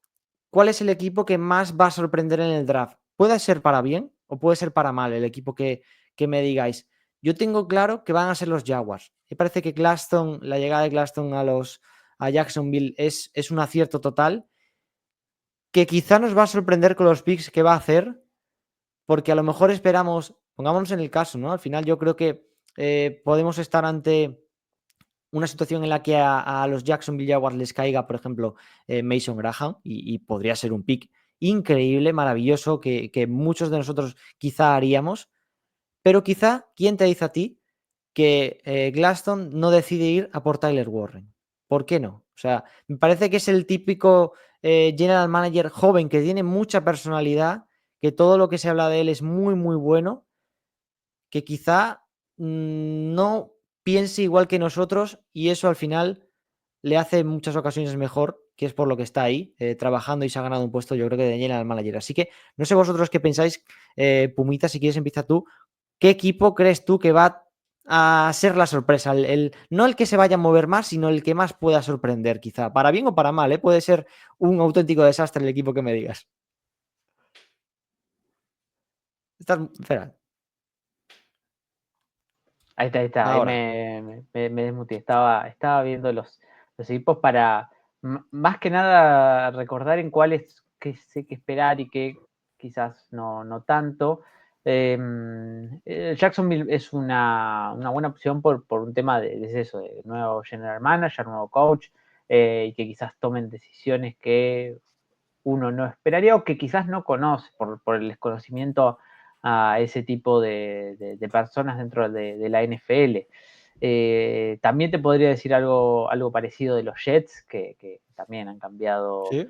¿cuál es el equipo que más va a sorprender en el draft? Puede ser para bien o puede ser para mal el equipo que me digáis. Yo tengo claro que van a ser los Jaguars. Me parece que la llegada de Gladstone a Jacksonville es un acierto total, que quizá nos va a sorprender con los picks que va a hacer, porque a lo mejor esperamos, pongámonos en el caso, ¿no? Al final yo creo que podemos estar ante una situación en la que a los Jacksonville Jaguars les caiga, por ejemplo, Mason Graham y podría ser un pick increíble, maravilloso, que muchos de nosotros quizá haríamos, pero quizá, ¿quién te dice a ti que Gladstone no decide ir a por Tyler Warren? ¿Por qué no? O sea, me parece que es el típico general manager joven que tiene mucha personalidad, que todo lo que se habla de él es muy, muy bueno, que quizá no piense igual que nosotros y eso al final le hace en muchas ocasiones mejor, que es por lo que está ahí trabajando y se ha ganado un puesto, yo creo que de general manager. Así que no sé vosotros qué pensáis, Pumita, si quieres empieza tú. ¿Qué equipo crees tú que va a ser la sorpresa? No el que se vaya a mover más, sino el que más pueda sorprender, quizá. Para bien o para mal, ¿eh? Puede ser un auténtico desastre el equipo que me digas. Espera. Ahí está, ahí está. Ahí Ahora. me desmuteé. Estaba viendo los equipos para más que nada recordar en cuáles que sé que esperar y que quizás no tanto. Jacksonville es una buena opción por un tema de eso, de nuevo general manager, nuevo coach, y que quizás tomen decisiones que uno no esperaría o que quizás no conoce por el desconocimiento a ese tipo de personas dentro de la NFL. También te podría decir algo parecido de los Jets, que también han cambiado ¿Sí?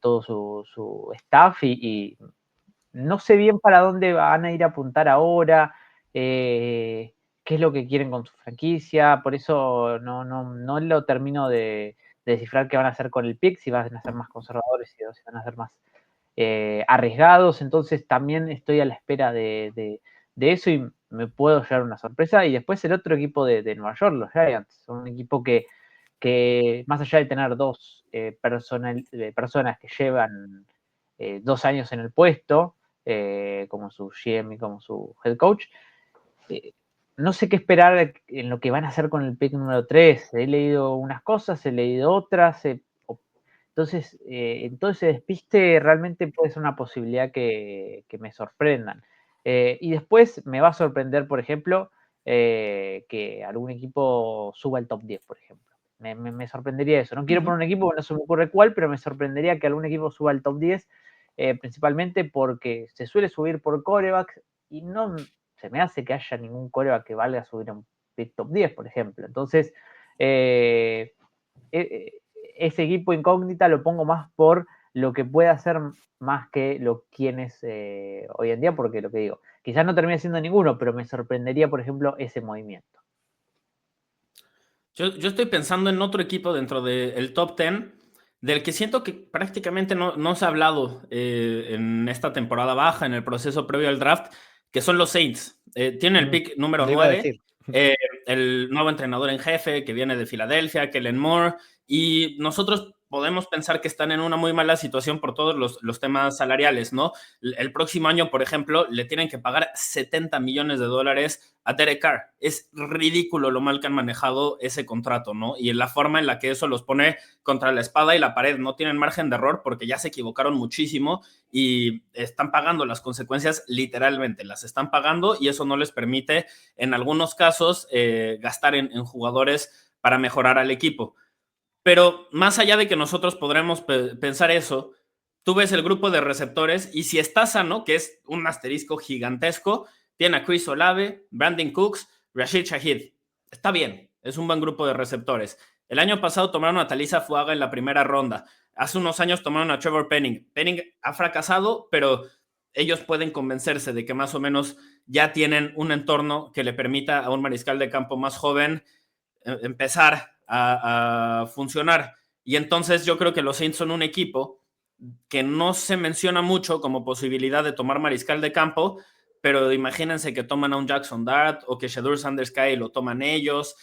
todo su staff y no sé bien para dónde van a ir a apuntar ahora, qué es lo que quieren con su franquicia, por eso no lo termino de descifrar qué van a hacer con el pick, si van a ser más conservadores, si van a ser más arriesgados, entonces también estoy a la espera de eso y me puedo llevar una sorpresa. Y después el otro equipo de Nueva York, los Giants, son un equipo que más allá de tener dos personas que llevan 2 años en el puesto, como su GM y como su head coach, no sé qué esperar en lo que van a hacer con el pick número 3. He leído unas cosas, he leído otras. Entonces, en todo ese despiste realmente puede ser una posibilidad que me sorprendan. Y después me va a sorprender, por ejemplo, que algún equipo suba al top 10, por ejemplo. Me sorprendería eso. No quiero poner un equipo, no se me ocurre cuál, pero me sorprendería que algún equipo suba al top 10, principalmente porque se suele subir por quarterbacks y no se me hace que haya ningún quarterback que valga subir a un pick top 10, por ejemplo. Entonces, ese equipo incógnita lo pongo más por lo que puede hacer más que quién es hoy en día, porque lo que digo, quizás no termine siendo ninguno, pero me sorprendería, por ejemplo, ese movimiento. Yo estoy pensando en otro equipo dentro del top 10, del que siento que prácticamente no se ha hablado en esta temporada baja, en el proceso previo al draft, que son los Saints. Tienen el pick número Lo iba a 9, decir. el nuevo entrenador en jefe que viene de Filadelfia, Kellen Moore, y nosotros podemos pensar que están en una muy mala situación por todos los temas salariales, ¿no? El próximo año, por ejemplo, le tienen que pagar $70 millones a Derek Carr. Es ridículo lo mal que han manejado ese contrato, ¿no? Y en la forma en la que eso los pone contra la espada y la pared. No tienen margen de error porque ya se equivocaron muchísimo y están pagando las consecuencias literalmente. Las están pagando y eso no les permite, en algunos casos, gastar en jugadores para mejorar al equipo. Pero más allá de que nosotros podremos pensar eso, tú ves el grupo de receptores y si está sano, que es un asterisco gigantesco, tiene a Chris Olave, Brandon Cooks, Rashid Shaheed. Está bien, es un buen grupo de receptores. El año pasado tomaron a Talisa Fuaga en la primera ronda. Hace unos años tomaron a Trevor Penning. Penning ha fracasado, pero ellos pueden convencerse de que más o menos ya tienen un entorno que le permita a un mariscal de campo más joven empezar a funcionar. Y entonces yo creo que los Saints son un equipo que no se menciona mucho como posibilidad de tomar mariscal de campo, pero imagínense que toman a un Jackson Dart o que Shedeur Sanders Sky lo toman ellos,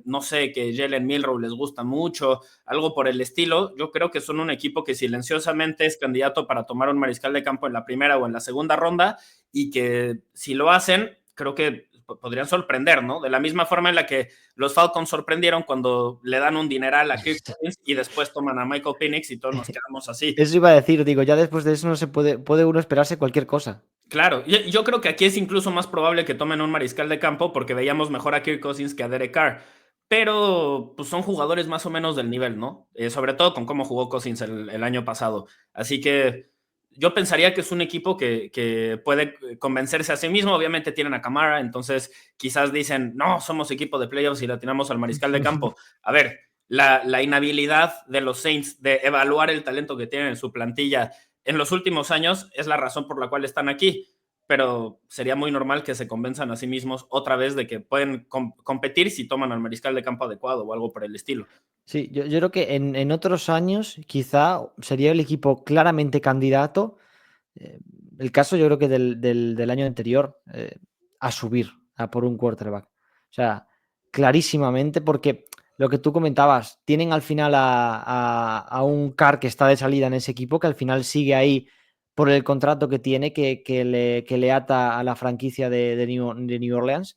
no sé, que Jalen Milrow les gusta mucho, algo por el estilo. Yo creo que son un equipo que silenciosamente es candidato para tomar un mariscal de campo en la primera o en la segunda ronda y que si lo hacen, creo que podrían sorprender, ¿no? De la misma forma en la que los Falcons sorprendieron cuando le dan un dineral a Kirk Cousins y después toman a Michael Penix y todos nos quedamos así. Eso iba a decir, digo, ya después de eso no se puede uno esperarse cualquier cosa. Claro, yo creo que aquí es incluso más probable que tomen un mariscal de campo porque veíamos mejor a Kirk Cousins que a Derek Carr. Pero pues son jugadores más o menos del nivel, ¿no? Sobre todo con cómo jugó Cousins el año pasado. Así que yo pensaría que es un equipo que puede convencerse a sí mismo. Obviamente tienen a Kamara, entonces quizás dicen, no, somos equipo de playoffs y le tiramos al mariscal de campo. A ver, la inhabilidad de los Saints de evaluar el talento que tienen en su plantilla en los últimos años es la razón por la cual están aquí, pero sería muy normal que se convenzan a sí mismos otra vez de que pueden competir si toman al mariscal de campo adecuado o algo por el estilo. Sí, yo creo que en otros años quizá sería el equipo claramente candidato. El caso yo creo que del año anterior a subir a por un quarterback. O sea, clarísimamente, porque lo que tú comentabas, tienen al final a un Carr que está de salida en ese equipo, que al final sigue ahí por el contrato que tiene, que le ata a la franquicia de New Orleans.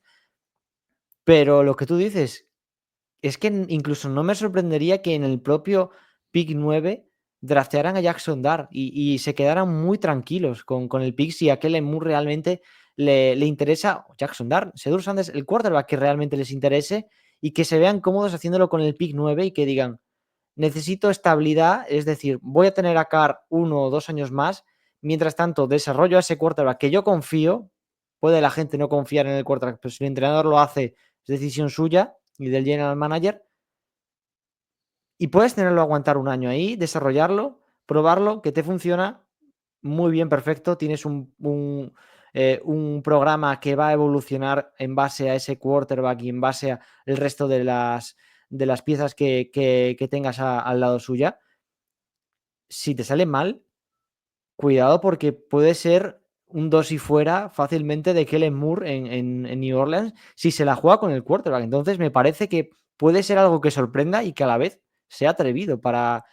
Pero lo que tú dices, es que incluso no me sorprendería que en el propio pick 9 draftearan a Jackson Dart y se quedaran muy tranquilos con el pick si a Kellen Moore realmente le interesa Jackson Dart, Shedeur Sanders, el quarterback que realmente les interese y que se vean cómodos haciéndolo con el pick 9 y que digan, necesito estabilidad, es decir, voy a tener a Carr 1 o 2 años más, mientras tanto desarrollo a ese quarterback que yo confío. Puede la gente no confiar en el quarterback, pero si el entrenador lo hace, es decisión suya y del general manager. Y puedes tenerlo aguantar un año ahí, desarrollarlo, probarlo, que te funciona muy bien, perfecto. Tienes un programa que va a evolucionar en base a ese quarterback y en base al resto de las piezas que tengas al lado suya. Si te sale mal, cuidado porque puede ser un dos y fuera fácilmente de Kellen Moore en New Orleans si se la juega con el quarterback. Entonces me parece que puede ser algo que sorprenda y que a la vez sea atrevido para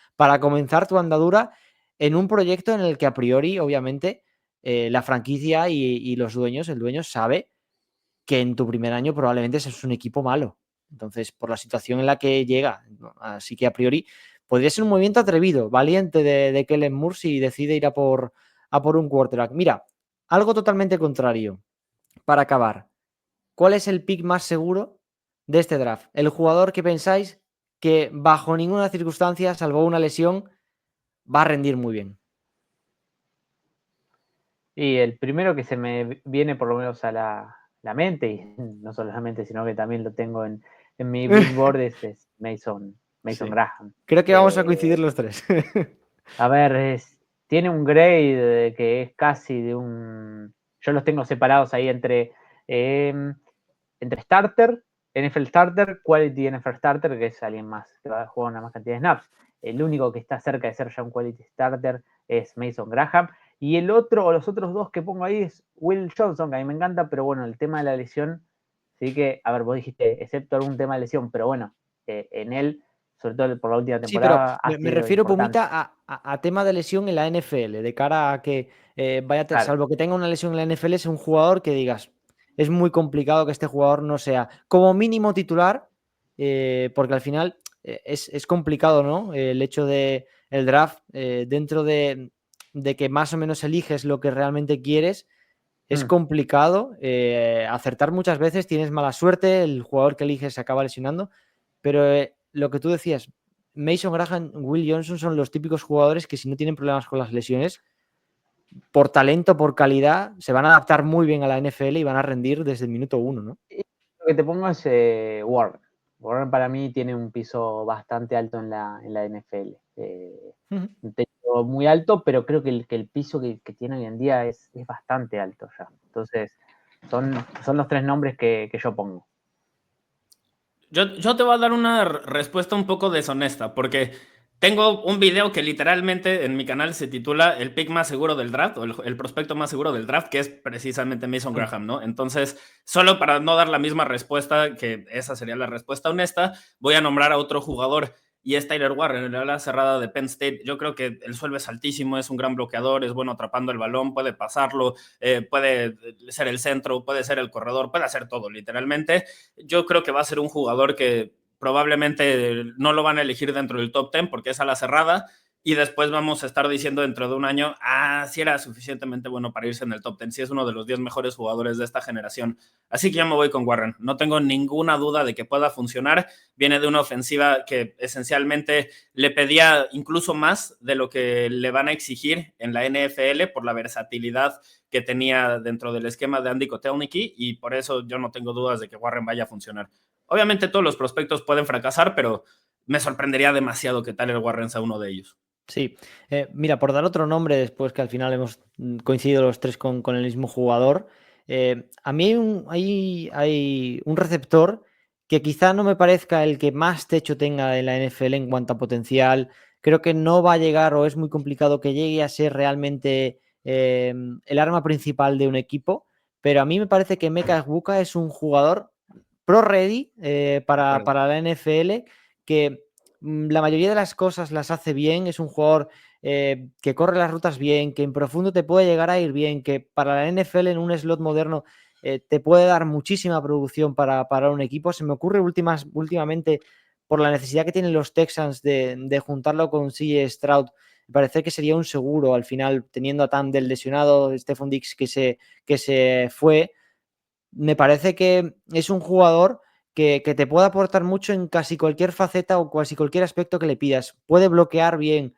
comenzar tu andadura en un proyecto en el que a priori, obviamente, la franquicia y los dueños, el dueño sabe que en tu primer año probablemente es un equipo malo. Entonces, por la situación en la que llega. Así que a priori podría ser un movimiento atrevido, valiente de Kellen Moore si decide ir a por un quarterback. Mira, algo totalmente contrario. Para acabar, ¿cuál es el pick más seguro de este draft? El jugador que pensáis que bajo ninguna circunstancia, salvo una lesión, va a rendir muy bien. Y el primero que se me viene por lo menos a la mente, y no solamente, sino que también lo tengo en mi big board, es Mason Sí. Graham. Creo que vamos a coincidir los tres. A ver, tiene un grade que es casi de un... Yo los tengo separados ahí entre starter, NFL Starter, Quality NFL Starter, que es alguien más que va a jugar una más cantidad de snaps. El único que está cerca de ser ya un Quality Starter es Mason Graham. Y el otro, o los otros dos que pongo ahí es Will Johnson, que a mí me encanta, pero bueno, el tema de la lesión, sí que, a ver, vos dijiste, excepto algún tema de lesión, pero bueno, en él, sobre todo por la última Sí, pero temporada, ha me sido refiero, importante. Pumita, a tema de lesión en la NFL, de cara a que Claro. salvo que tenga una lesión en la NFL, es un jugador que digas, es muy complicado que este jugador no sea como mínimo titular, porque al final es complicado, ¿no? El hecho de el draft, dentro de que más o menos eliges lo que realmente quieres, es complicado acertar muchas veces, tienes mala suerte, el jugador que eliges se acaba lesionando, pero lo que tú decías, Mason Graham, Will Johnson son los típicos jugadores que si no tienen problemas con las lesiones, por talento, por calidad, se van a adaptar muy bien a la NFL y van a rendir desde el minuto uno, ¿no? Lo que te pongo es Warren. Warren para mí tiene un piso bastante alto en la NFL. Un techo muy alto, pero creo que el piso que tiene hoy en día es bastante alto ya. Entonces, son los tres nombres que yo pongo. Yo te voy a dar una respuesta un poco deshonesta, porque tengo un video que literalmente en mi canal se titula El pick más seguro del draft, o el prospecto más seguro del draft, que es precisamente Mason Graham, ¿no? Entonces, solo para no dar la misma respuesta, que esa sería la respuesta honesta, voy a nombrar a otro jugador, y es Tyler Warren, el ala cerrada de Penn State. Yo creo que el suelo es altísimo, es un gran bloqueador, es bueno atrapando el balón, puede pasarlo, puede ser el centro, puede ser el corredor, puede hacer todo, literalmente. Yo creo que va a ser un jugador que probablemente no lo van a elegir dentro del top 10 porque es a la cerrada, y después vamos a estar diciendo dentro de un año, si era suficientemente bueno para irse en el top 10, si es uno de los 10 mejores jugadores de esta generación. Así que yo me voy con Warren. No tengo ninguna duda de que pueda funcionar. Viene de una ofensiva que esencialmente le pedía incluso más de lo que le van a exigir en la NFL por la versatilidad que tenía dentro del esquema de Andy Kotelnicki, y por eso yo no tengo dudas de que Warren vaya a funcionar. Obviamente todos los prospectos pueden fracasar, pero me sorprendería demasiado que Tyler Warren sea uno de ellos. Sí, mira, por dar otro nombre después que al final hemos coincidido los tres con el mismo jugador, a mí hay un receptor que quizá no me parezca el que más techo tenga en la NFL en cuanto a potencial. Creo que no va a llegar o es muy complicado que llegue a ser realmente el arma principal de un equipo, pero a mí me parece que Mekhi Egbuka es un jugador pro-ready para la NFL que la mayoría de las cosas las hace bien, es un jugador que corre las rutas bien, que en profundo te puede llegar a ir bien, que para la NFL en un slot moderno te puede dar muchísima producción para un equipo. Se me ocurre últimamente, por la necesidad que tienen los Texans de juntarlo con CJ Stroud, parece que sería un seguro al final, teniendo a Tandel lesionado, Stephon Diggs que se fue. Me parece que es un jugador que te puede aportar mucho en casi cualquier faceta o casi cualquier aspecto que le pidas. Puede bloquear bien,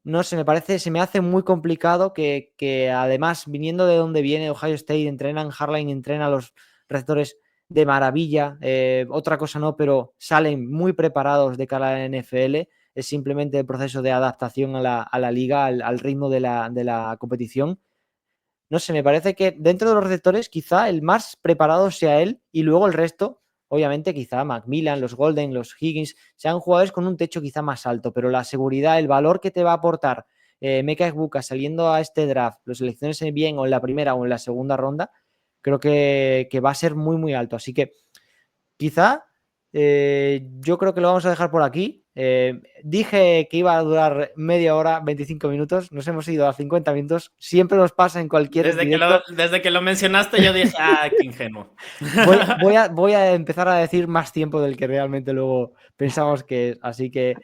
no sé, se me hace muy complicado que además, viniendo de donde viene Ohio State, entrenan Harline, entrenan a los receptores de maravilla, otra cosa no, pero salen muy preparados de cara a la NFL, es simplemente el proceso de adaptación a la liga, al ritmo de la competición. No sé, me parece que dentro de los receptores quizá el más preparado sea él y luego el resto, obviamente quizá Macmillan, los Golden, los Higgins, sean jugadores con un techo quizá más alto, pero la seguridad, el valor que te va a aportar Mekhi Egbuka saliendo a este draft, lo selecciones bien o en la primera o en la segunda ronda, creo que va a ser muy, muy alto. Así que quizá yo creo que lo vamos a dejar por aquí. Dije que iba a durar media hora, 25 minutos. Nos hemos ido a 50 minutos. Siempre nos pasa en cualquier directo. Desde que lo mencionaste, yo dije, qué ingenuo. Voy a empezar a decir más tiempo del que realmente luego pensamos que es. Así que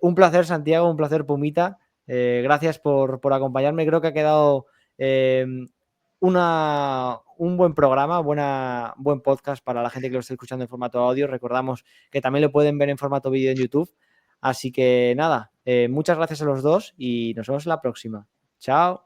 un placer, Santiago, un placer, Pumita. Gracias por acompañarme. Creo que ha quedado un buen programa, buen podcast para la gente que lo esté escuchando en formato audio. Recordamos que también lo pueden ver en formato vídeo en YouTube. Así que nada, muchas gracias a los dos y nos vemos en la próxima. Chao.